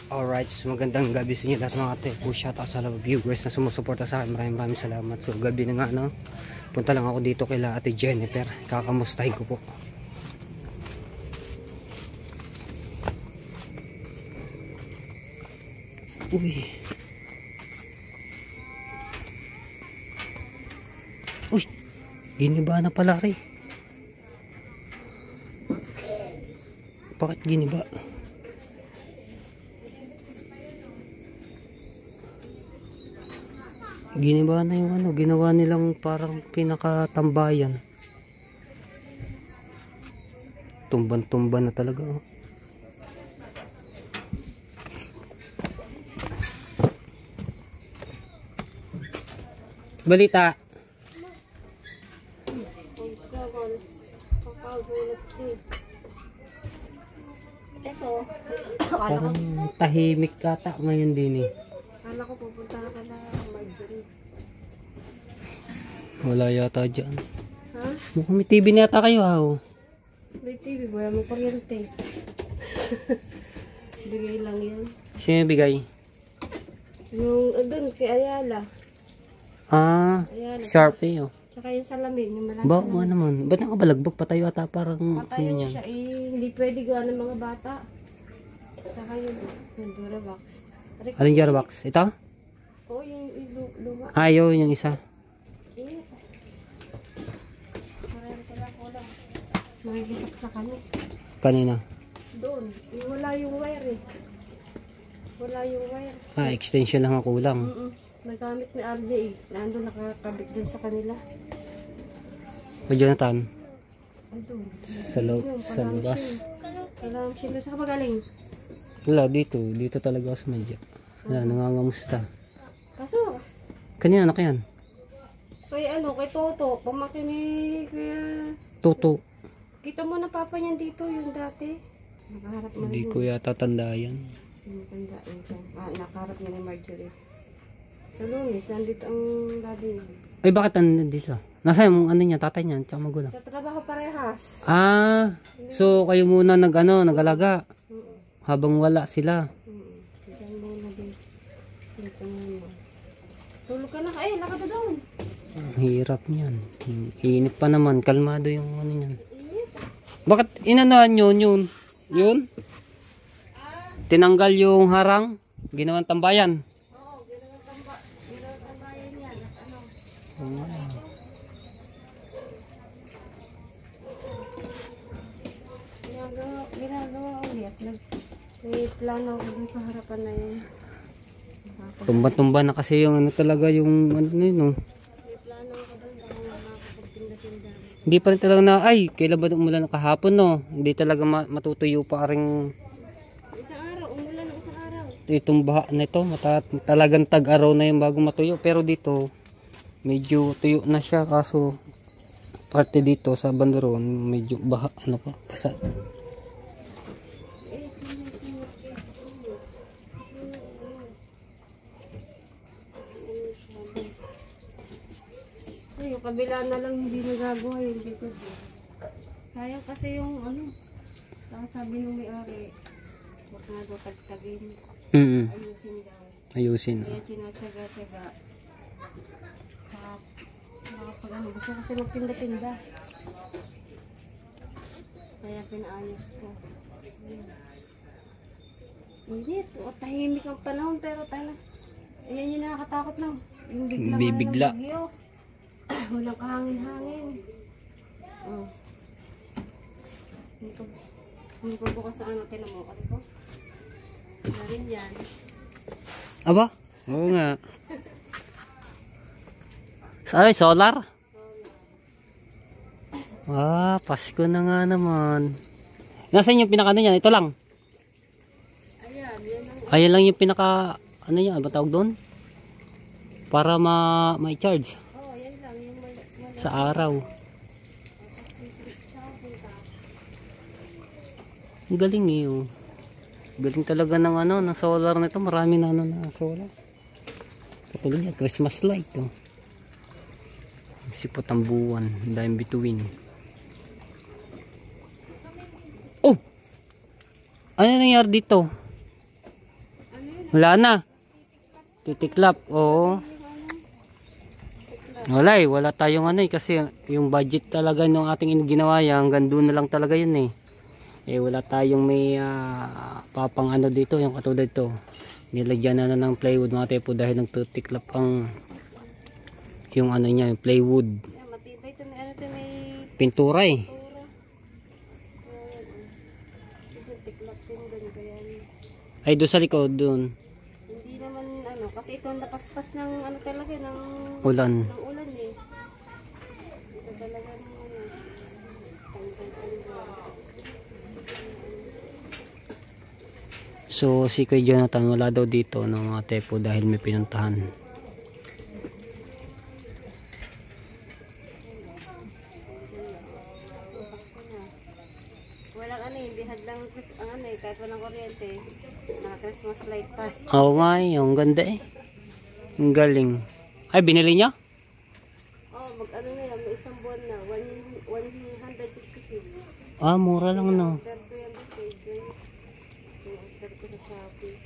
Alright, so magandang gabi sa inyo lahat mga ate. Shoutout sa mga viewers na sumusuporta sa akin. Maraming salamat. So gabi na nga no. Punta lang ako dito kay ate Jennifer. Kakamustahin ko po. Uy. Uy. Giniba na pala rin. Bakit giniba? Giniba na yung ano, ginawa nilang parang pinakatambayan. Tumban-tumban na talaga oh. Balita. Parang tahimik ata ngayon din eh. Kala ko pupunta ka na Marjorie. Wala yata dyan. Ha? Mukhang may TV na yata kayo ha oh. May TV, wala mo kuryente. Bigay lang yan. Sino yung bigay? Yung doon kay Ayala. Ah, Ayala. sharp eh oh. Tsaka yung salamin, yung malaki. Ba, ano naman. Ba't nakabalagbag patayo ata parang patayo ano yan? siya eh. Hindi pwede gawa ng mga bata. Tsaka yung Durabox. Alin Jarbox? Ito? Oo, yung luma. Ayaw yung isa. Nakikisak sa kanya. Kanina. Doon. Wala yung wire eh. Wala yung wire. Ah, extension lang ang kulang. Nagamit ni RJ eh. Nandun nakakabit dun sa kanila. O Jonathan? Andun. Sa labas. Kailangan siya. Saan ka magaling? Wala, dito. Dito talaga ako sa medya. Wala, nangangamusta. Kaso, Kanina, anak yan? kay Toto. Pamakin ni kaya... Toto. Kita mo na papa niyan dito, yung dati. Nakaharap mo Hindi ko yata tanda yan. Nakaharap niya ni Marjorie. Sa Lunes, nandito ang daddy niya. Ay, bakit nandito? Nasa yung ano niya, tatay niya, tsaka magulang. Sa trabaho parehas. Ah, so kayo muna nag-alaga. Habang wala sila. Diyan muna din. Dito muna. Tulog ka na ka eh, lakad na doon. Ang hirap niyan. Init pa naman, kalmado yung ano niyan. Bakit inanahan yun? Yun? Tinanggal yung harang, ginawang tambayan. Oo, ginawang tambayan yan. Ano? Ginagawa ulit. May plano ako dun sa harapan na yun. Tumba-tumba na kasi yung ano talaga yung ano yun no. May plano ako dun baka makakapagtinda-tinda. Hindi pa rin talaga na ay kailan ba umulan kahapon no. Hindi talaga matutuyo pa ring Isang araw, umulan ng isang araw. itong baha na ito. Talagang tag-araw na yung bago matuyo. Pero dito medyo tuyo na siya kaso parte dito sa bandaron medyo baha ano pa basa. Yung kabila na lang hindi nagagawa yung dito. Sayang kasi yung ano. Saka sabi nung may-ari, huwag nga daw tagtagin. Ayusin daw. Ayusin. Kaya tinatsaga-tsaga. Saka pag ano, gusto kasi magtinda-tinda. Kaya pinaayos ko. Init. O tahimik ang panahon pero tayo na. Ayan yung nakakatakot lang. Yung Bibigla. ng bagyo. Walang kahangin-hangin. Oh. Hindi ko bukas sa ano, tinan mo. Ano ko? Wala rin dyan. Aba? Oo nga. Ay, solar? Ah, Pasko na nga naman. Nasaan yung pinaka ano niyan? Ito lang. Ayan, yan lang. Ayan lang yung pinaka ano niya, ba tawag doon? Para ma-charge Yan lang. Yung sa araw. Ang galing eh. Oh. Galing talaga ng ano, ng solar nito. Marami na ano na solar. Katulad yan, Christmas light. Oh. Sipot ang buwan. Dahil bituin. Oh! Ano nangyari dito? Wala na. Titiklap. Oo. Wala tayong ano eh, kasi yung budget talaga nung ating ginawa yan, hanggang doon na lang talaga yun eh. Wala tayong may papang ano dito, yung katulad ito. Nilagyan na ng plywood mga tepo dahil nagtutiklap ang yung ano niya, yung plywood. Matibay ito, may ano ito, may Pintura eh. tiklap din doon, kaya Ay doon sa likod doon. hindi naman ano, kasi ito ang napaspas ng ano talaga, ng Ulan. ulan eh. Ito talaga ng ano, tanggal-tanggal. So si Kuya Jonathan wala daw dito ng mga tepo dahil may pinuntahan. Walang ano eh, bihad lang ang ano eh, kahit walang kuryente, naka Christmas light pa. Oo nga eh, ang ganda eh. Ang galing. Ay binili niya? Oh, mag ano na yan, may isang buwan na, 166. Ah, mura lang no. Order ko yan dito, order ko sa Shopee.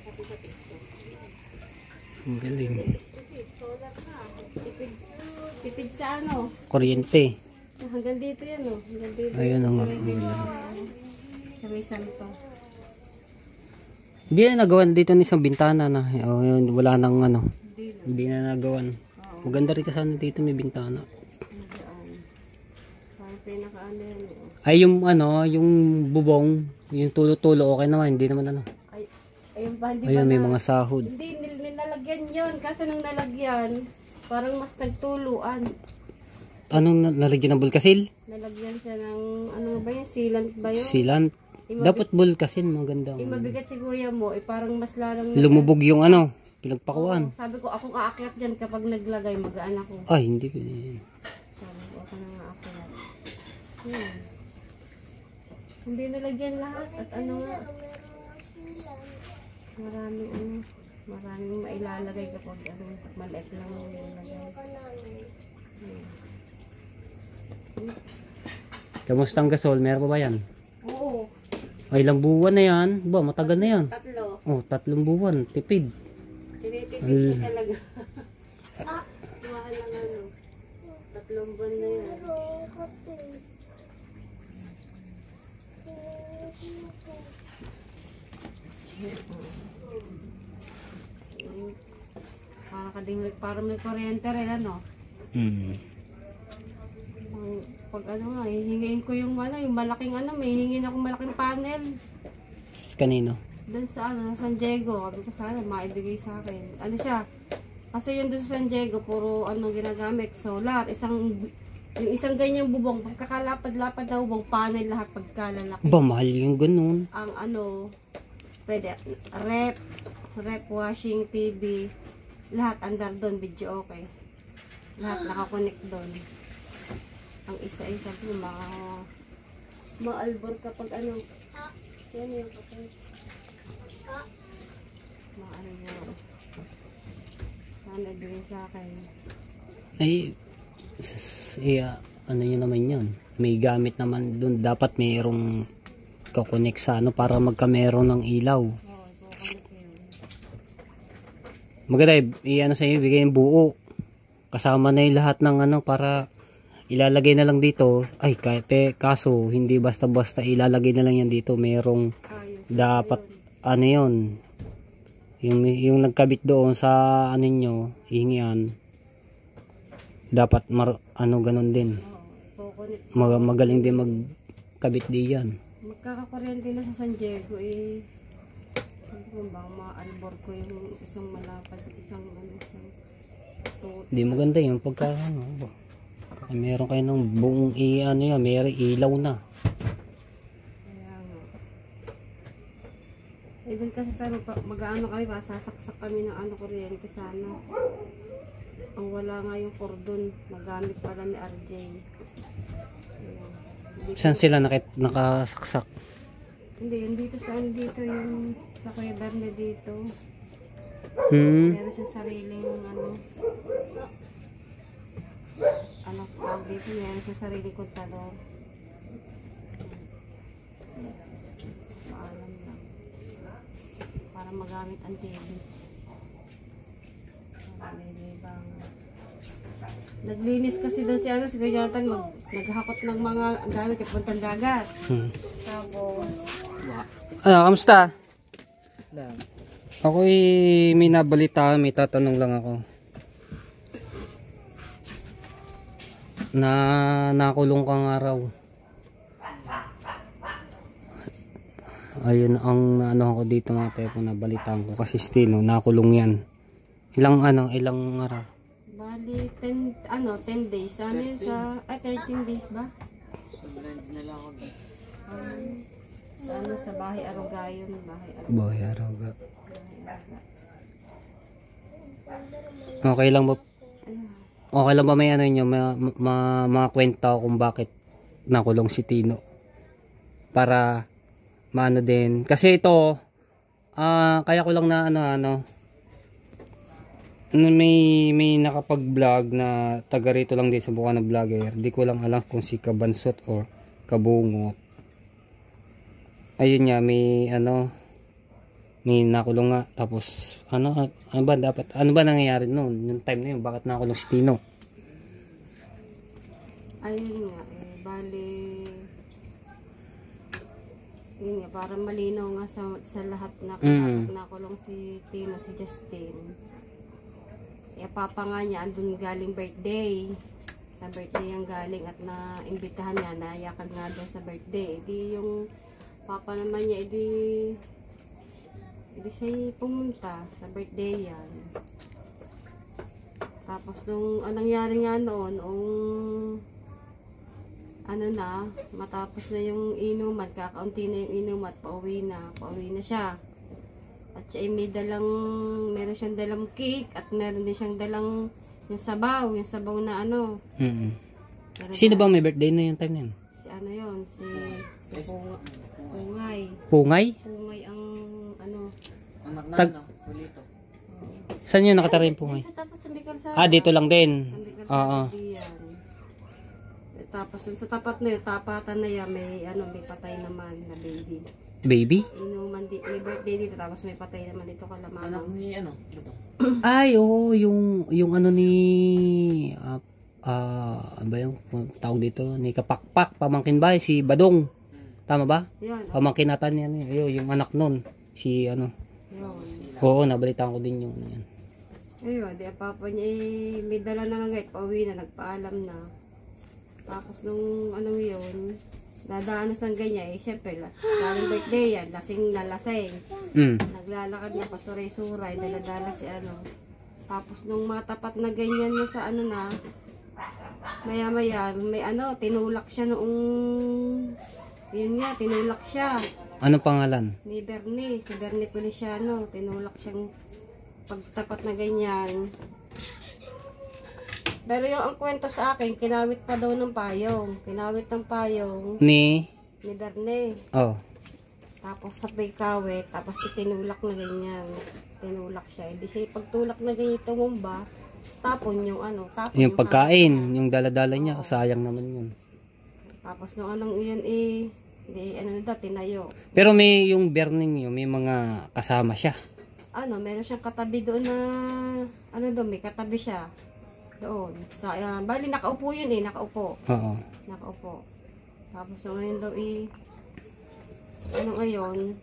Shopee sa TikTok. Ang galing. Kasi solar na, tipid sa ano, Kuryente. hanggang dito yan oh, hanggang dito. Ayun ang Sa may santo. Hindi na nagawan dito ng isang bintana na. Oh, yun, wala nang ano. Hindi na nagawan. Maganda rin sana dito may bintana. Parang pinaka-ano yan eh. Ay yung ano, yung bubong, yung tulo-tulo okay naman, hindi naman ano. Ayun pa, hindi Ayun pa may na, mga sahod. hindi, nilalagyan yun. Kaso nung nalagyan, parang mas nagtuluan. Anong nalagyan ng bulkasil? Nalagyan siya ng, ano ba yun, sealant ba yun? Sealant. Dapat bulkasil, maganda. Mabigat si kuya mo, parang mas larang Lumubog yung ano, pinagpakuan. sabi ko, akong aakyat dyan kapag naglagay, magaan ako. Ay, hindi. Sabi ko, ako na nga aakyat. Hindi nalagyan lahat. At ano nga, maraming mailalagay kapag ano, maliit lang yung nilagay. Kamusta ang gasol? Meron pa ba yan? Oo. Ay, ilang buwan na yan. Ba, matagal na yan. 3. Oh, 3 buwan. Tipid. Tinitipid ko talaga. Mahal lang ano. 3 buwan na yan. Parang may kuryente rin ano. Pag ano nga, hihingin ko yung ano, yung malaking ano, may hihingin akong malaking panel. Kanino? Doon sa ano, San Diego. Sabi ko sana maibigay sa akin. Ano siya? Kasi yun doon sa San Diego, puro ano ginagamit, solar. Yung isang ganyang bubong, pagkakalapad-lapad na bubong, panel lahat pagkalalaki. Ba, mahal yung ganun. Ang ano, pwede, rep, washing, TV, lahat under doon, video okay. Lahat nakakonect doon. Ang isa-isa po, maalbor kapag ano, yan yung kapag, maano yun. Sana ibigay sa akin. Ay, ano yun naman yun. May gamit naman dun. Dapat mayroong kakonek sa ano para magkameron ng ilaw. Maganda ano sa iyo, bigay yung buo. Kasama na yung lahat ng ano para ilalagay na lang dito. Ay, kaso hindi basta-basta ilalagay na lang yan dito. Merong dapat ano yun. Yung nagkabit doon sa ano nyo, ihingian. Dapat ano ganun din. Magaling din magkabit diyan. Magkakakuryente na sa San Diego eh. Ano ba, ma-albor ko yung isang malapad, isang suot. Di maganda yung pagka ano, meron kayo ng buong ano yan, may ilaw na. Kaya nga. Eh dun kasi sa mag-ano kami pa, sasaksak kami ng ano kuryente sana. Ang wala nga yung cordon, magamit pala ni RJ. Saan sila nakasaksak? Hindi, yung dito saan dito yung sa Kuya Berne dito. Meron siya sariling tawag dito, meron siya sariling kontador. Paalam lang. Para magamit ang TV. May libang. Naglinis kasi doon si si Kuya Jonathan naghakot ng mga gamit kay puntang dagat. Tapos Ano, kamusta? Ako'y may nabalita, may tatanong lang ako. Nakulong kang araw. Ayun ang ano ko dito mga tepo, nabalitaan ko kasi Stino, nakulong yan. Ilang araw? bali 10 days. Ano yun sa 13 days ba? Sa blend na lang ako. Sa bahay Arugayon, Boy, araw ga. Okay lang ba? Okay lang ba may ano nyo, makakwenta kung bakit nakulong si Tino? Para maano din. Kasi ito, kaya ko lang na may nakapag-vlog na taga rito lang din sa Bukana Vlogger. Di ko lang alam kung si Kabansot or Kabungot. Ayun nga, may nakulong nga. Tapos ano ba nangyayari noon yung time na yun, bakit nakulong si Tino? Ayun nga, bali yun nga, para malinaw nga sa lahat na nakulong si Tino, si Justin. Papa nga niya andun galing birthday. Sa birthday ang galing at na-imbitahan niya, nayakag nga daw sa birthday. Di yung papa naman niya, edi siya pumunta sa birthday yan. Tapos nung nangyari nga noon, matapos na yung inuman, kakaunti na yung inuman, pauwi na siya. At siya meron siyang dalang cake at meron din siyang dalang yung sabaw na ano. Sino bang may birthday na yung time na yun? Si Pungay. Pungay? Pungay ang Anak na Pulito. Saan yun nakatara yung Pungay? Sa tapat sa Bikalsada. Dito lang din. Oo. Tapos sa tapat na yun, tapatan na yan, may patay naman na baby. Baby? May birthday dito, tapos may patay naman dito kalamang. Anak ni ito. Ay, oo, yung ano ni ano ba yung tawag dito, ni Kapakpak, pamangkin ba si Badong? Tama ba? Yan. Pamangkin natin yan, yung anak nun, si Yun. Oo, nabalitaan ko din yung yan. Ayun, di papa niya may dala na nga, pauwi na, nagpaalam na. Tapos nung yun, dadaan na sa ganyan, syempre, galing birthday yan, lasing na lasing. Naglalakad na, pasuray-suray, daladala si Tapos nung matapat na ganyan na sa maya-maya, may tinulak siya noong, yun nga, tinulak siya. Ano pangalan? Ni Bernie, si Bernie Feliciano, tinulak siyang pagtapat na ganyan. Pero yung ang kwento sa akin, kinawit pa daw ng payong. Kinawit ng payong Ni Bernie. Oh. Tapos sa kawit, tapos itinulak na ganyan. Tinulak siya. Hindi siya pagtulak na ganyan tumumba, tapon yung yung pagkain, yung daladala niya, sayang naman yun. Tapos nung yun tinayo. Pero may yung Bernie niyo, may mga kasama siya. Meron siyang katabi doon na, doon, may katabi siya. Doon. Bali, nakaupo yun nakaupo. Oo. Nakaupo. Tapos ngayon daw ngayon,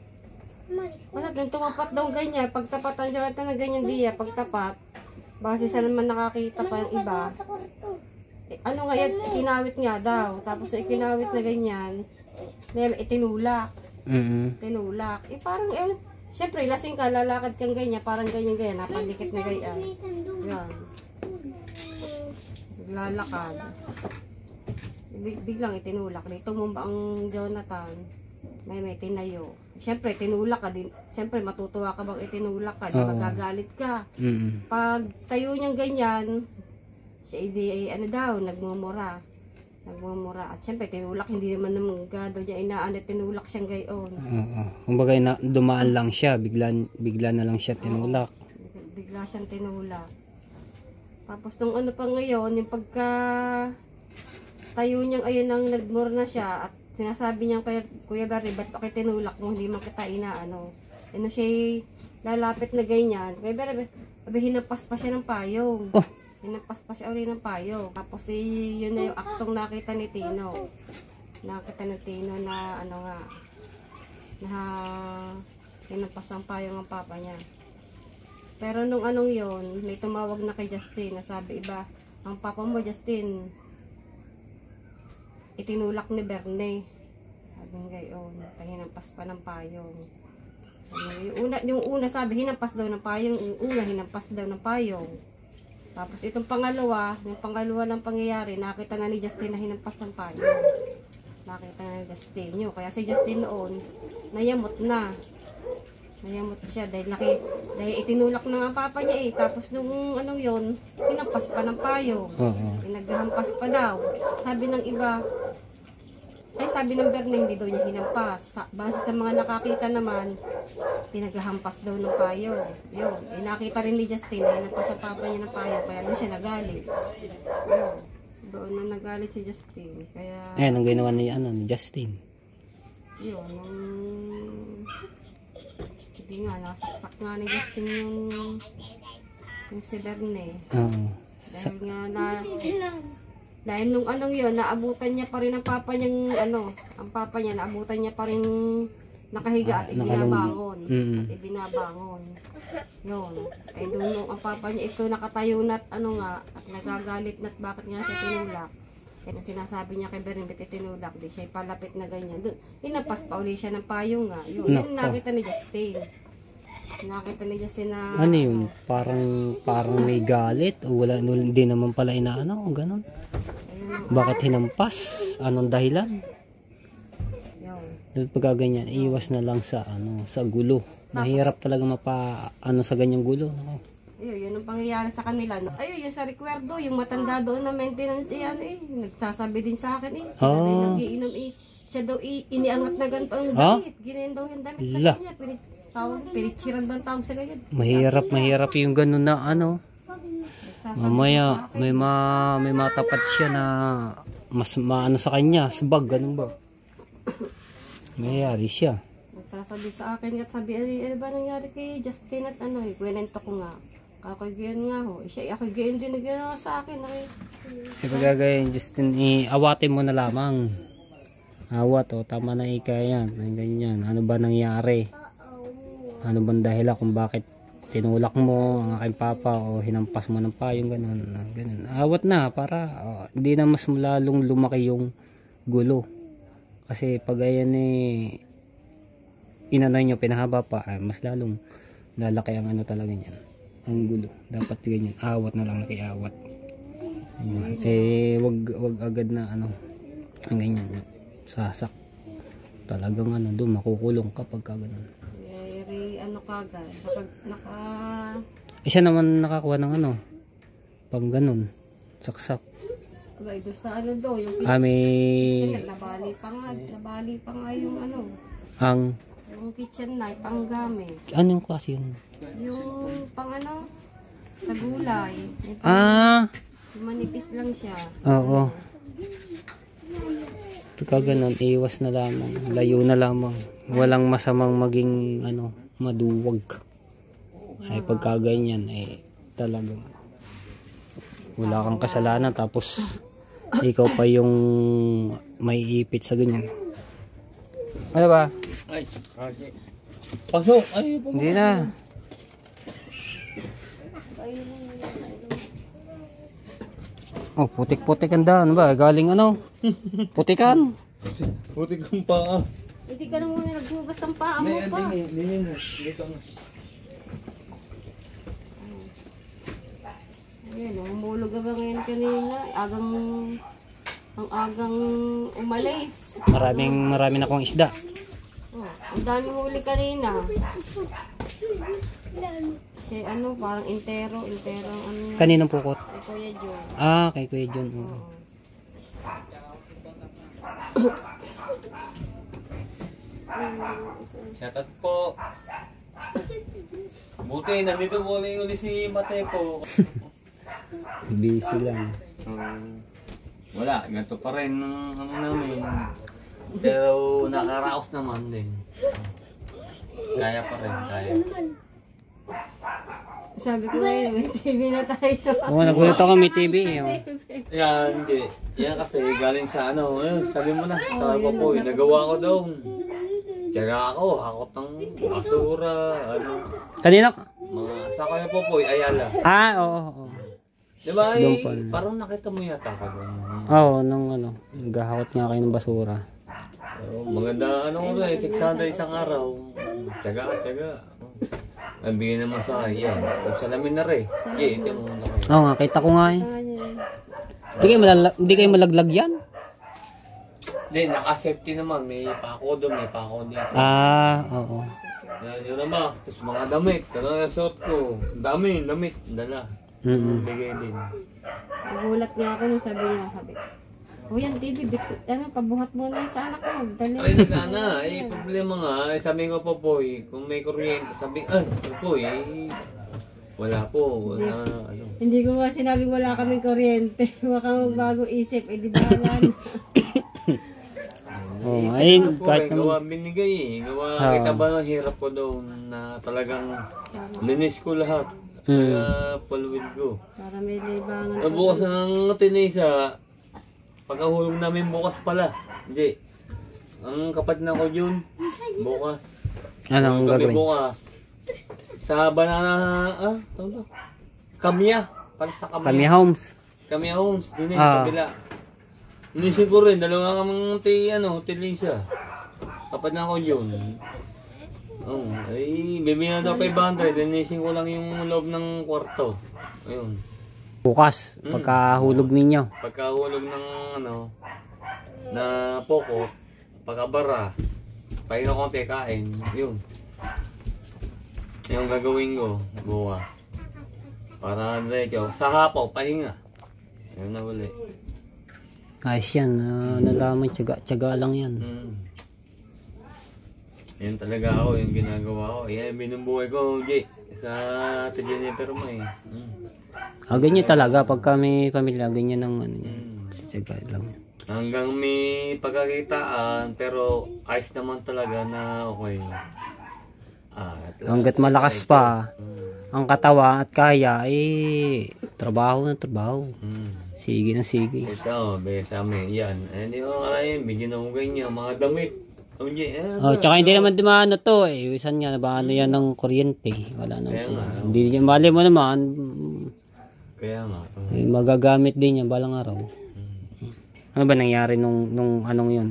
basta doon tumapat daw ganyan, pagtapatan siya na ganyan diya, pagtapat, base sa naman nakakita pa yung iba. Ngayon, ikinawit nga daw. Tapos ikinawit na ganyan, itinulak. Tinulak. Parang, syempre, lasing ka, lalakad kang ganyan, parang ganyan, napandikit na ganyan. Yan. Naglalakad. Biglang itinulak. Dito mo ba ang Jonathan? May tinayo. Syempre, tinulak ka din. Syempre, matutuwa ka bang itinulak ka? Di magagalit ka. Pag tayo niyang ganyan, siya nagmumura. At syempre, tinulak, hindi naman gado niya tinulak siyang gayon. Kumbaga, dumaan lang siya, bigla na lang siya tinulak. Bigla siyang tinulak. Tapos nung pa ngayon, yung pagka tayo niyang nang nagmura na siya at sinasabi niyang kay Kuya Barry, ba't tinulak mo, hindi man kita siya lalapit na ganyan. Kaya sabi, hinampas pa siya ng payong. Oh. Hinampas pa siya ulit ng payong. Tapos yun na yung aktong nakita ni Tino. Nakita ni Tino na ano nga, na hinampas ng payong ang papa niya. Pero nung anong yon, may tumawag na kay Justin na sabi, iba, ang papa mo Justin, itinulak ni Berne. Sabi ngayon, hinampas pa ng payong. Yung una sabi, hinampas daw ng payong. Yung una, hinampas daw ng payong. Tapos itong pangalawa, yung pangalawa ng pangyayari, nakita na ni Justin na hinampas ng payong. Nakita na ni Justin yun. Kaya si Justin noon, nayamot na. Nayamot siya dahil itinulak na ang papa niya eh. Tapos nung anong yon, hinampas pa ng payong. Pinaghampas pa daw. Sabi ng iba, sabi ng Berne, hindi daw niya hinampas. Base sa mga nakakita naman, pinaghampas daw ng payong. Yun. Nakita rin ni Justin na hinampas ang papa niya ng payong. Kaya doon siya nagalit. Yun. Doon na nagalit si Justin. Kaya... Ayan, ang ginawa ni Justin. Yun. Hindi nga, nasaksak nga ni Justin yung si Berne. Oo. Dahil nga dahil nung anong yun, naabutan niya pa rin ang papa niyang, ang papa niya, naabutan niya pa rin nakahiga at ibinabangon. At ibinabangon. Yun. Ay doon nung ang papa niya, ito nakatayo na at nagagalit na bakit nga siya tinulak. Kaya sinasabi niya kay Berne, ba't itinulak? Di siya palapit na ganyan. Doon, hinapas pa uli siya ng payong nga. Yun, yun nakita ni Justin. Nakita ni Justin na... Ano yun? Parang may galit? O wala, hindi naman pala inaano o ganun? Bakit hinampas? Anong dahilan? Doon pagka ganyan, iwas na lang sa sa gulo. Mahirap talaga sa ganyang gulo. Yun ang pangyayari sa kanila. Ayun, yung sa recuerdo, yung matanda doon na maintenance nagsasabi din sa akin sila din nagiinom siya daw iniangat na ganito ang damit. Ginayin daw yung damit sa kanya. Pinitsiran ba ang tawag sa ganyan? Mahirap yung ganun na mamaya may matapat siya na mas maano sa kanya, sabag, ganun ba? Mayayari siya. Nagsasabi sa akin at sabi, ano ba nangyari kay Justin at kwento ko nga. Ako gayon nga ho. Ako gayon din na gano'n sa akin. Pagkagayon, Justin, awatin mo na lamang. Awat, tama na yan. Ganyan. Ano ba nangyari? Ano bang dahilan kung bakit tinulak mo ang aking papa o hinampas mo ng payong ganun. Awat na para hindi na mas lalong lumaki yung gulo. Kasi pag ayan inanay nyo, pinahaba pa, mas lalong lalaki ang talaga niyan. Ang gulo. Dapat ganyan. Awat na lang, nakiawat. Wag agad na ang ganyan. Sasak. Talagang doon makukulong kapag kaganon. Kagad. Siya naman nakakuha ng pang ganun. Saksak. Abay, doon sa daw, yung kitchen. Nabali pa nga yung yung kitchen knife, ang gamit. Ano yung klase yun? Yung pang sa gulay. Yung manipis lang siya. Oo. Pagka ganun, iwas na lamang. Layo na lamang. Walang masamang maging maduwag. Ay pagka ganyan talagang wala kang kasalanan tapos ikaw pa yung may ipit sa ganyan. Ano ba? Ay, pasok. Ay, hindi na. Putik-putik ang daan ba? Galing putikan. putik ang paa. Hindi ka nang muna naghugas ang paa mo pa. Dito na. Ayan, umulog ka ba ngayon kanina? Ang agang umalis. Marami na akong isda. Ang daming huli kanina. Siya parang intero Kaninong pukot? Kay Kuya John. Kay Kuya John. Shoutout po. Buti, nandito po ulit si Mate po. Busy lang. Wala, ganito pa rin namin. Pero nakaraos naman din. Kaya pa rin, kaya. Sabi ko ngayon, may TV na tayo. Oo, nagulat ako may TV eh. Oh. Yan, hindi. Yan kasi galing sa ano, sabi mo na, sa po, nagawa ko daw. Kaya ako, hakot ng basura, ano. Kanina? Mga, sa kanya po, Ayala. Ah, oo. Diba, Doon pa. parang nakita mo yata ka doon. Oo, nung ano, gahakot nga kayo ng basura. Maganda, ano ko na, 600 isang araw. Tiyaga. Nabigyan naman sa akin, yan. Kung salamin na rin. Ito mo na kayo. Oo nga, kita ko nga eh. Hindi kayo malaglag yan? Hindi, naka-safety naman. May pako doon, may pako dito. Ah, oo. Yan, yun naman. Tapos mga damit. Kaya na suot ko. Dami, damit. Dala. Bigay din. Nagulat niya ako nung sabi niya, o yan, TV, pabuhat mo na sa anak mo. Dali. Ay, nagana. Ay, problema nga. Ay, sabi ko po, Poy, kung may kuryente, sabi, Poy, wala po. Wala, ano. Hindi ko nga sinabi wala kaming kuryente. Baka magbago isip, di ba yan? Oo, ayun, kahit Gawa naman. binigay eh. Gawa, kita ba ang hirap ko doon na talagang linis ko lahat. Kaya paluwid ko. Para may libangan. Bukas ng tinisa, pagkahulog namin bukas pala. Hindi. Ang kapatid na ko yun, bukas. Anong Kami gagawin? bukas. Sa banana, Kamya. Pag sa Kami homes. Kamya Homes, din Ah. kabila. Inisip ko rin, dalawa kamang tilisa. Kapag na ko yun. Ay, bibigyan na daw 500, inisip ko lang yung loob ng kwarto. Ayun. Bukas, pagkahulog ninyo. Pagkahulog ng na poko, pagkabara, pahinga konti kain, yun. Yung gagawin ko, bukas. Para diretso, sa hapo, pahinga. Yun na uli. Ayos yan, nalaman, tiyaga lang yan. Yan talaga ako, yung ginagawa ko. Yan, binubuhay ko, Jay. Sa Ate Jennifer mo eh. Ganyan talaga, pagka may pamilya, ganyan ang ano yan. Tiyaga lang. Hanggang may pagkakitaan, pero ayos naman talaga na okay. Hanggat malakas pa, ang katawan at kaya, trabaho na trabaho. Sige na sige. Ito, sa amin, yan. Hindi ko kaya, bigyan ako ganyan, mga damit. Tsaka hindi naman dumano to eh. Isan nga, nabaano yan ng kuryente. Wala naman. Hindi niya, mali mo naman. Kaya nga. Magagamit din yan balang araw. Ano ba nangyari nung anong yun?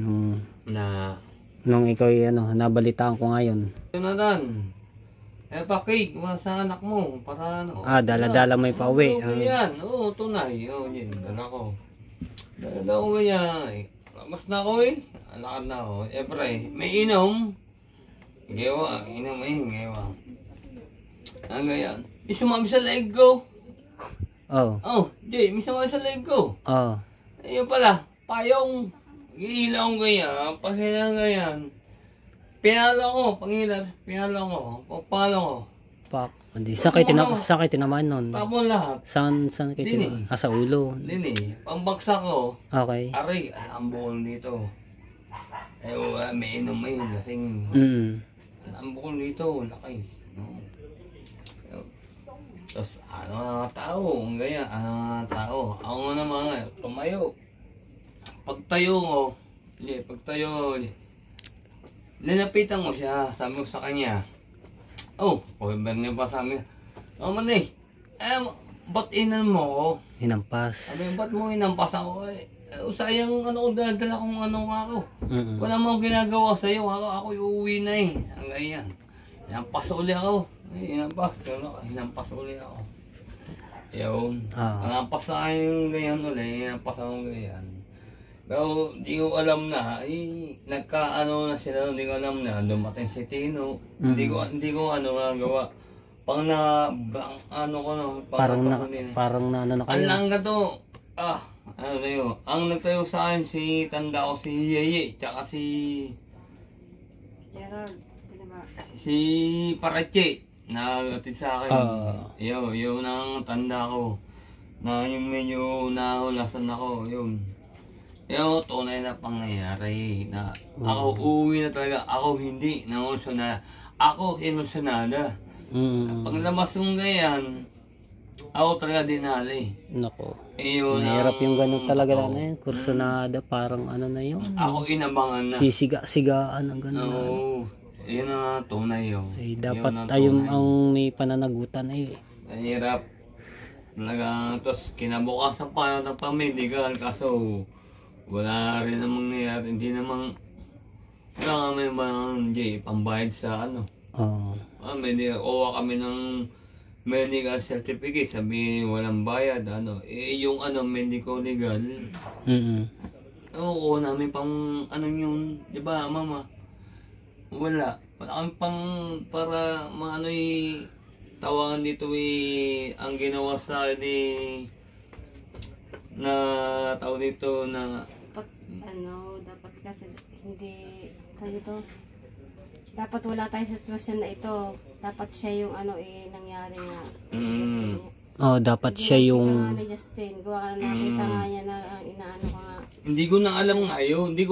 Nung ikaw nabalitaan ko ngayon. Tinadan. Pakig, sa anak mo, para ano. Dala-dala may pauwi. Yan, tunay. Yan, dala ko. Dala ko ganyan. Mas na ako eh. Alakad na ako. Pre, may inom. Gewa, inom gewa. Ang ganyan. May sumami sa leg ko. Di, may sumami sa leg ko. Ayun pala, payong. Giilaw ganyan, pahilang ganyan. Pinalo ko, pinalo ko, pagpalo ko. Hindi, saan kayo tinamaan nun? Tapon lahat. Saan kayo tinamaan? Sa ulo. Dini, pangbaksak ko. Okay. Aray, alambol dito. May inom may lasing. Alambol dito, laki. Tapos, tao, ang ganyan, tao. Ako naman, tumayo. Pagtayo ko, linapitan ko siya, sabi ko sa kanya, pwede niya pa sa amin, manay, ba't inan mo ako? Hinampas. Sabi, ba't mo hinampas ako? Sayang dala kong ako. Wala mo ginagawa sa'yo, ako uuwi na eh. Ang ganyan. Hinampas uli ako. Hinampas uli ako. Yun. Hinampas na yung ganyan uli, hinampas ako ganyan. Pero di ko alam na, nagka-ano na sila, hindi ko alam na, dumating si Tino. Hindi ko nagawa. Parang na kayo. Ang langga to, ang nagtayo sa akin, si tanda ko si Yeye, tsaka si Parache, nagatid sa akin. Yun ang tanda ko, na yung medyo nahulasan ako, yun. Yung tunay na pangyayari na ako uuwi na talaga, ako hindi nangusunada. Ako inusunada. Paglabas mong ganyan, ako talaga dinali. Nako. Yun Mahirap yung ganun talaga oo. na yun. Kursunada, parang ano na yun. Ako inabangan na. Sisiga-sigaan ang ganun. Oo. Yun ang tunay yun. Eh, Yun dapat ang tayong tunay. ang may pananagutan eh. Mahirap. Talaga, tapos kinabukasan pa ng pamedical, kaso wala rin namang nangyari. Hindi namang, wala kami bang pambayad sa ano. Oo. Kuha kami ng medical certificate, sabi walang bayad, ano. Eh, yung ano, medical legal, kuha namin pang, ano yun, di ba, mama? Wala kami pang, para, maano'y, tawagan dito ang ginawa sa akin na tao dito na Dapat kasi hindi, dapat wala tayong sitwasyon na ito. Dapat siya yung nangyari nga. Oh, dapat siya yung Ni Justin, gawa ka na nakita nga niya na inaano ka nga. hindi ko na alam ngayon, hindi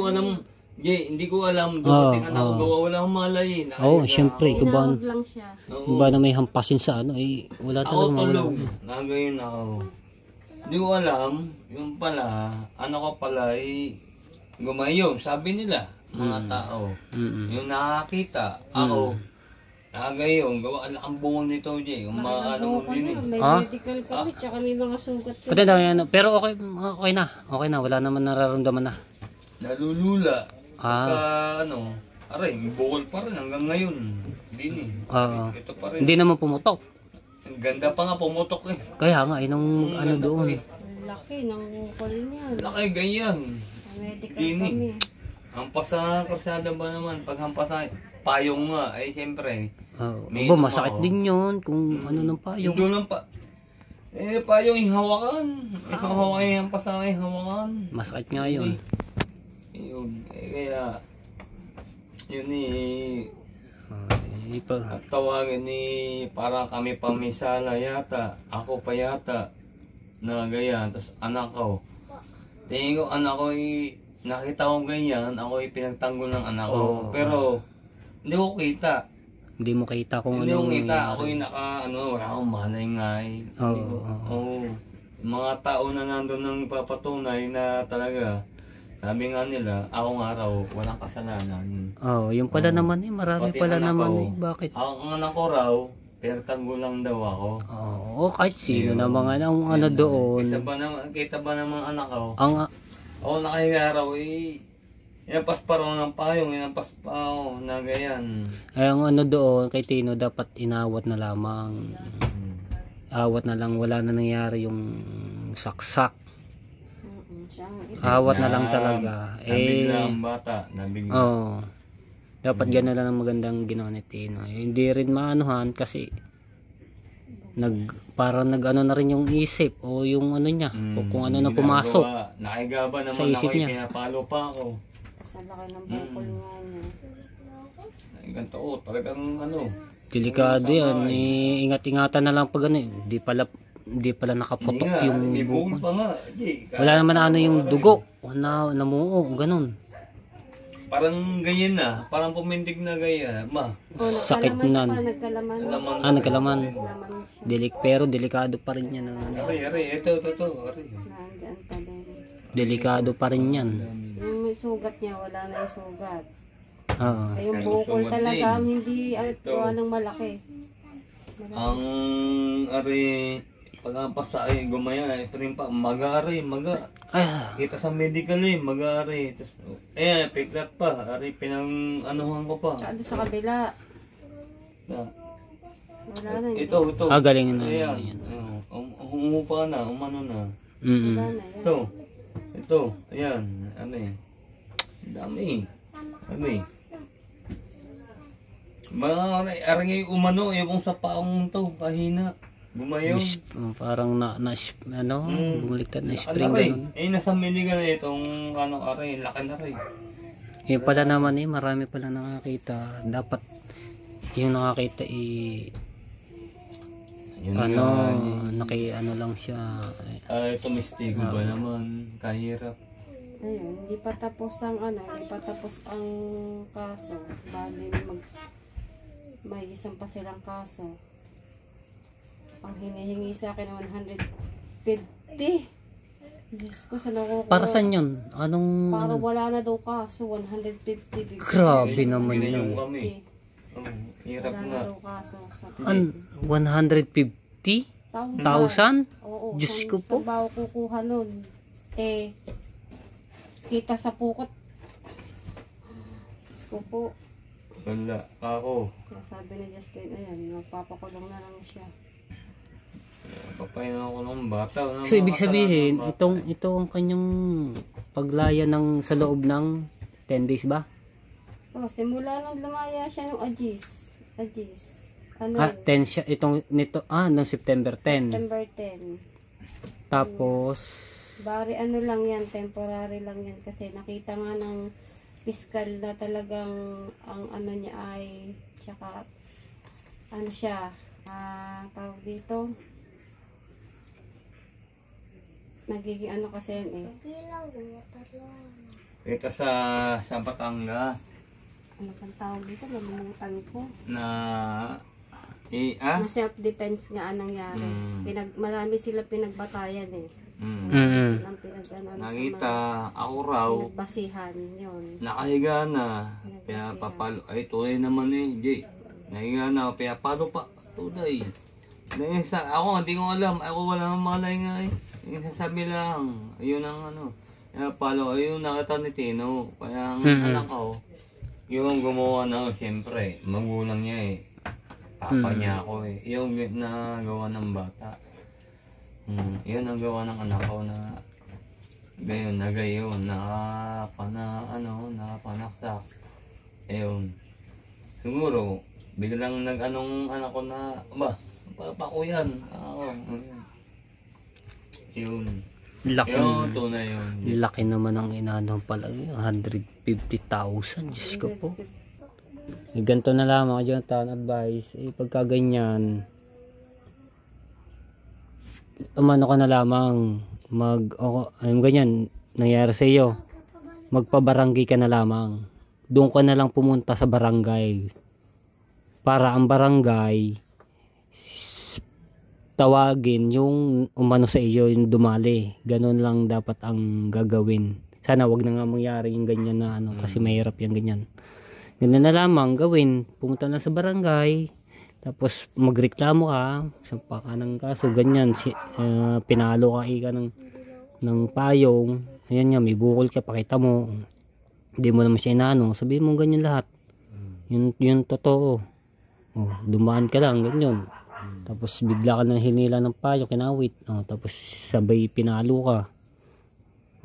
ko alam dumating anak gawa wala akong malay. syempre, kuban Tinawag lang siya. ba na may hampasin sa ano eh wala Ako talaga tulog, mawala. nagayon ako. Hindi ko alam, yung pala, ano ko pala gumayon, sabi nila, mga tao. Yung nakakita, ako, nagayon, gawa ang buong nito, umaano mo din eh. May medical kami, tsaka may mga sugat siya. Pwede daw yan, pero okay na, wala naman nararamdaman na. Nalulula. Aray, may bukol pa rin hanggang ngayon. Hindi Ito pa rin. Hindi naman pumutok. Ang ganda pa nga pumutok eh. Kaya nga, nung ano doon. Laki ng bukol niya. Laki ganyan. Medical Dini. kami. Hampas sa karsada ba naman? Pag hampas sa payong nga, ay siyempre. Ba, masakit din yun kung ano ng payong. Doon lang pa. Payong ihawakan. Ihawakan yung hampas sa ihawakan. Masakit nga yun. Yun. Kaya, yun at tawagin para kami pamisala yata. Ako pa yata. Na ganyan. Tapos anak ko. Tingin ko anak ko nakita ko ganyan. Ako pinagtanggol ng anak ko. Pero, hindi ko kita. Hindi mo kita kung Hindi ano. ko kita. Ako wala akong malay nga mga tao na nandun nang papatunay na talaga. Sabi nga nila, ako nga raw, walang kasalanan. Yung pala naman marami Pati pala anak naman ko, bakit? Ang anak ko raw, pinagtanggol lang daw ako. Kahit sino naman ano doon. Kita ba naman anak ko? Ang Ako nakahiga raw, inampas pa raw ng payong, inampas pa ako, na ganyan. ang ano doon kay Tino dapat inawat na lamang. Awat na lang, wala na nangyari yung saksak. Awat na lang talaga. Nabigla ang bata, nabigla. Dapat gano'n lang ang magandang ginawa ni Tino. Hindi rin maanuhan kasi parang nag-ano na rin yung isip o yung ano niya, kung ano na pumasok. Nakigaba naman sa isip ako, niya. pinapalo pa ako. Sa laki ng bukol nga niya. Ay, ganito, talagang ano. Delikado yan. Ingat-ingatan na lang pag ano. Hindi pala nakaputok yung May bukol bukol. pa nga. Wala naman ano yung dugo. Namuo, ganun. Parang ganyan na. Parang pumintig na ganyan. Sakit na. Nagkalaman. Nagkalaman. Laman siya. Pero delikado pa rin yan. Aray, ito. Aray. Nandyan pa din. Delikado pa rin yan. Yung may sugat niya, wala na yung sugat. Oo. Yung bukol sugat talaga, din. hindi gawa ng malaki. Ang aray, pag-ampas sa gumaya, ito rin pa, maga. Kita sa medical maga-aray. Piklat pa, aray, pinang-anuhan ko pa. Tsaka doon sa kabila, wala na. Ito. Galing na. Ayan. Umupa na, umano na. Wala na. Yan. Ito. Ayan. Ano yan? Dami. Ano eh. Arangay umano, yung sa paong to, kahina. Gumayon. Parang bumaliktad na spring ganun. Nasa medical na itong aray, laki na rin. Yung pala naman marami pala nakakita. Dapat yung nakakita lang siya. Ito mistigo ba naman, kahirap. Ayun, hindi pa tapos ang kaso. Bali, may isang pa silang kaso. Ang hinihingi sa akin ng 150. Diyos ko, saan ako kukuha? Para saan yun? Anong... Para wala na daw kaso, 150. Grabe naman Ginayong yun. kami. Hirap Wala na nga. daw kaso. 150,000? Oo. Diyos ko po. Saan ba ako kukuha nun? Eh, kita sa pukot. Diyos ko po. Wala ako. Kaya sabi ni Justin, ayan, magpapakulong na lang siya. Papayin ako ng bata. So, ibig sabihin, ito ang kanyang paglaya ng sa loob ng 10 days ba? Oh, simula nung lumaya siya ng Agis. Ano? 10 siya, itong, nito, noong September 10. September 10. Tapos, Bari ano lang yan, temporary lang yan kasi nakita nga ng piskal na talagang ang ano niya ay tsaka ano siya, tawag dito. Nagiging ano kasi yan eh. Ito sa Batangas Ano kang tawag dito? Namumutan ko. na Na self-defense nga ang nangyari. Marami sila pinagbatayan eh. Silang nakita ako raw pinagbasihan yun. nakahiga na kaya papalo ay tulay naman eh Jay nahiga na kaya palo pa tulay ako hindi ko alam ako wala nang malay nga eh yung sasabi lang ayun ang ano kaya palo ayun nakita ni Tino kaya ang anak ko yung gumawa na siyempre magulang niya eh papa niya ako eh yung nagawa ng bata yun ang gawa ng anak ko na gayon nakapanaksak ayun siguro biglang nag-anong anak ko na pako yan yun laki, yun tunay yun laki naman ang inano pala, 150,000, Diyos ko po. Ganito na lamang, Jonathan, advice, pagka ganyan, umano ka na lamang ayun ganyan nangyari sa iyo, magpabarangay ka na lamang, doon ka na lang pumunta sa barangay para ang barangay tawagin yung umano sa iyo, yung dumali. Ganun lang dapat ang gagawin. Sana wag na nga mangyari yung ganyan na ano, kasi mahirap yung ganyan. Ganun na lamang gawin, pumunta na sa barangay, tapos magreklamo ka, sampa ka ng kaso, ganyan, pinalo ka ng payong, ayan nga, may bukol ka, pakita mo, hindi mo naman siya inaano, sabihin mo ganyan lahat, yun totoo, dumaan ka lang, ganyan, tapos bigla ka na hinila ng payong, kinawit, tapos sabay pinalo ka,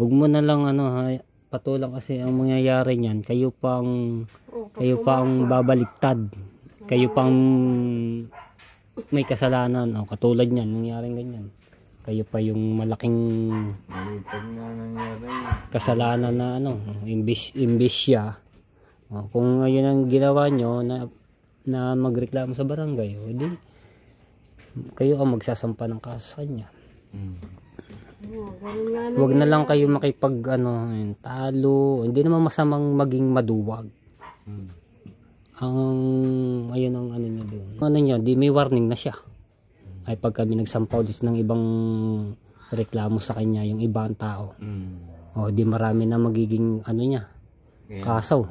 huwag mo na lang patulang kasi ang mangyayari niyan, kayo pang babaliktad. Kayo pang may kasalanan. Katulad niyan, nangyaring ganyan. Kayo pa yung malaking kasalanan na imbis siya. Kung yun ang ginawa nyo na magreklamo sa barangay, di kayo ang magsasampa ng kaso sa kanya. Huwag na lang kayo makipag talo. Hindi naman masamang maging maduwag. Ayun ang niya doon. Niya, di may warning na siya. Ay pag kami nagsampaw dito ng ibang reklamo sa kanya, yung ibang tao. Di marami na magiging niya, kaso.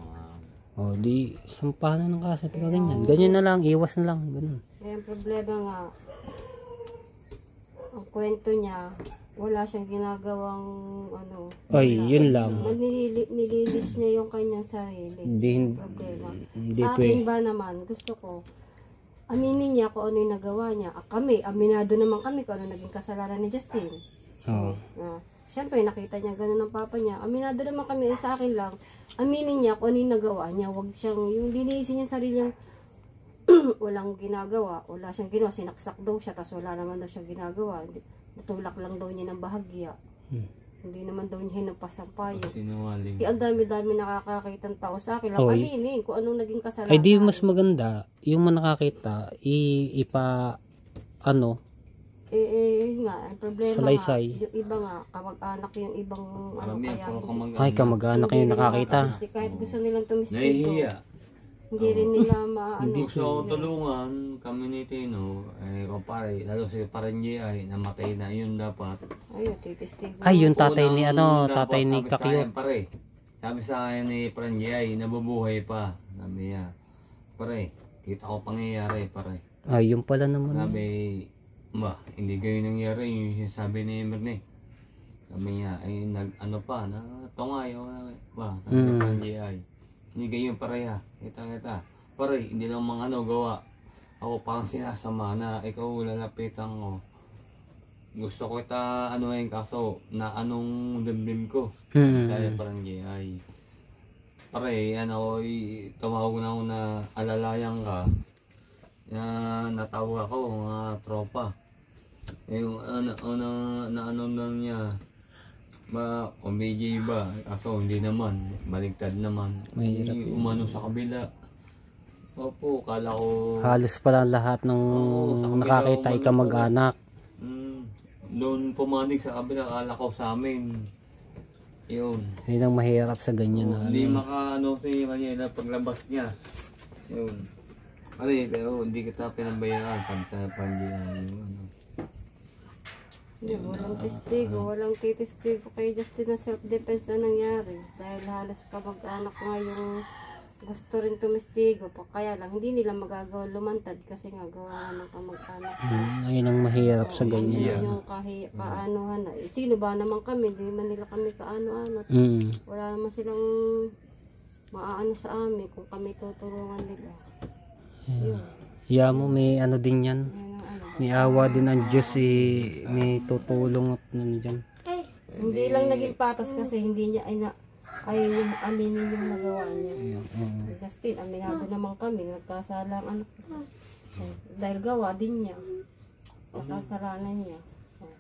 Di sampahan na ng kaso. Ganyan. Ganyan na lang, iwas na lang. Ganun. Yung problema nga, ang kwento niya, wala siyang ginagawang yun lang. Nililis niya yung kanyang sarili. Hindi problema. Sa akin ba naman, gusto ko, aminin niya kung ano yung nagawa niya. Aminado naman kami kung ano naging kasalanan ni Justin. Siyempre, nakita niya gano'n ng papa niya. Aminado naman kami, sa akin lang, aminin niya kung ano yung nagawa niya. Huwag siyang, yung linisin niya sarili yung walang ginagawa, wala siyang ginawa, sinaksak daw siya, tapos wala naman daw siya ginagawa. Natulak lang daw niya ng bahagya. Hindi naman daw niya hinampas ang payo. Ang dami-dami nakakakita ng tao sa akin. Lang aminin kung anong naging kasalanan. Ay di mas maganda, yung nakakita, nga, ang problema salaysay. Yung iba nga, kamag-anak yung ibang kaya. Kamag-anak yung nakakita. Kahit gusto nilang tumistigo. Nahihiya. Hindi rin nila maano. Gusto ko tulungan kami ni Tino, pare, lalo si Parenji ay namatay na yun dapat. Ayun, titis-tig. Ay, yung tatay ni Unang tatay ni dapat sabi sa Kakyo. akin, pare, sabi sa akin ni Parenji ay nabubuhay pa. Sabi niya, pare, kita ko pangyayari, pare. Ay, yun pala naman. Sabi, hindi ganyan nangyari yung sabi ni Merne. Sabi niya, ay ano pa, na tungayo, sabi ni Parenji ay. Hindi ganyan pareha, kita. Pare, hindi lang mga gawa. Ako parang sinasama na ikaw lalapitan ko. Gusto ko kita kaso na anong dibdib ko. Kaya parang ay. Pare, tumawag na ako na alalayan ka. Natawag ako, mga tropa. Yung lang niya. Kung BJ ba? Kaso hindi naman. Baligtad naman. Mahirap yun. Umano sa kabila. Opo, kala ko... Halos pala lahat ng nakakita ay kamag-anak. Doon pumanig sa kabila, kala ko sa amin. Yun. Yun ang mahirap sa ganyan na Hindi si kanya na paglabas niya. Yun. Pero hindi kita pinabayaan. Sabi sa pandiyan. Walang testigo, walang titistigo kay Justin na self-defense na nangyari. Dahil halos kamag-anak nga yung gusto rin tumistigo. Kaya lang, hindi nila magagawa lumantad kasi nga gawa ng kamag-anak. ayun ang mahirap sa ganyan. Yung kaanohan na. Sino ba naman kami? Hindi man nila kami kaano-ano. Wala naman silang maaano sa amin kung kami tutulungan nila. Mo may din yan. May awa din ang Diyos, may tutulong at dyan. Hindi lang naging patas kasi hindi niya ay yung aminin yung nagawa niya. Justin, aminado naman kami, nagkasala ang anak ko. Dahil gawa din niya. Nakasalanan niya.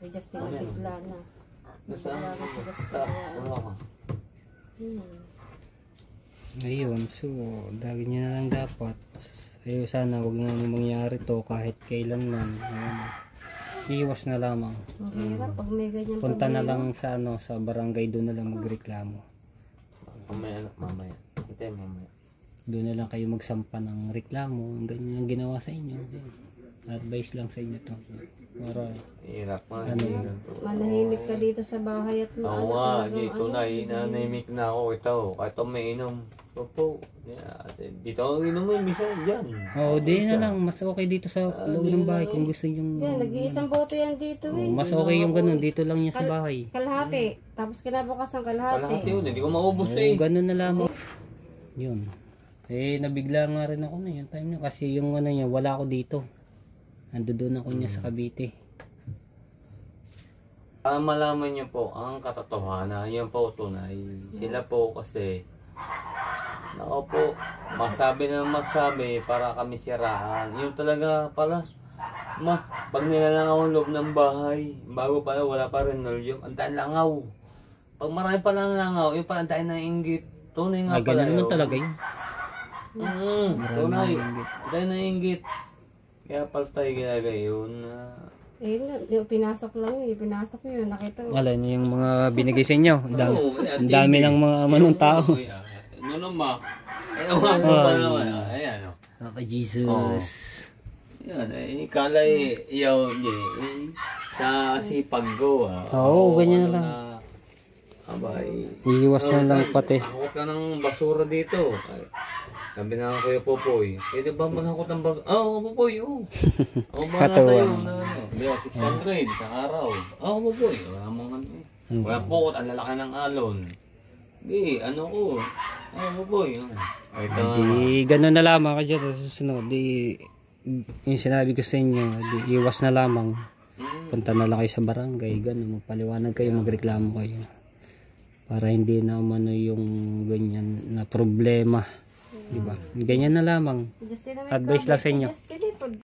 Si Justin nabigla na. Wala na si Justin. Ayun, so dahil nyo na lang dapat. Sana wag na mangyari to kahit kailanman. Iwas na lamang. Mahirap pag may ganyan Punta na lang sa sa barangay, doon na lang magreklamo. Mamaya. Doon na lang kayo magsampa ng reklamo. Ganyan ang ginawa sa inyo. Advice lang sa inyo to. Para Hirap man. manahimik ka dito sa bahay at Dito nanahimik na ako. Ito, kahit umiinom. Opo. Dito ako inom minsan dyan. di na lang. Mas okay dito sa loob ng bahay kung gusto nyo. nag-iisang boto yan dito Mas okay yung ganun. Dito lang niya sa bahay. Kalahati. Tapos kinabukasan kalahati. Kalahati yun, hindi ko maubos Ganun na lamang. Yun. Nabigla nga rin ako na yung time niya. Kasi yung niya, wala ako dito. Ando doon ako niya sa Cavite. Malaman niyo po ang katotohanan, yung po tunay. Sila po kasi, nako po, masabi na masabi para kami siraan. Yung talaga pala, pag nilalangaw ang loob ng bahay, bago pala wala pa rin nolyo, antayin langaw. Pag marami pa lang langaw, yung pala antayin na inggit. Tunay nga pala ganun naman talaga yun. Tunay. Antayin na inggit. Kaya pala tayo ginagayon. Yung pinasok lang pinasok yun, nakita mo. Alam niyo yung mga binigay sa inyo. Ang dami ng mga manong tao. Ano naman? Ewan ko pa naman. Ayan. Okay, Jesus. Yan, kalay yaw sa sipag ko. Oo, ganyan na lang. Abay. Iiwas na lang pati. Ako ka ng basura dito. Sabi na Kuya Popoy, pwede ba maghakot ng basura? Popoy, Ako ba na sa'yo na 600 sa araw. Popoy, wala mong Kaya pukot, ang lalaki ng alon. Di, ko. Popoy, Di, ganun na lamang ka dyan sa susunod. Di, yung sinabi ko sa inyo, di, iwas na lamang. Punta na lang kayo sa barangay, ganun, magpaliwanag kayo, magreklamo kayo. Para hindi na umano yung ganyan na problema. Diba? Ganyan na lamang. Advice lang sa inyo.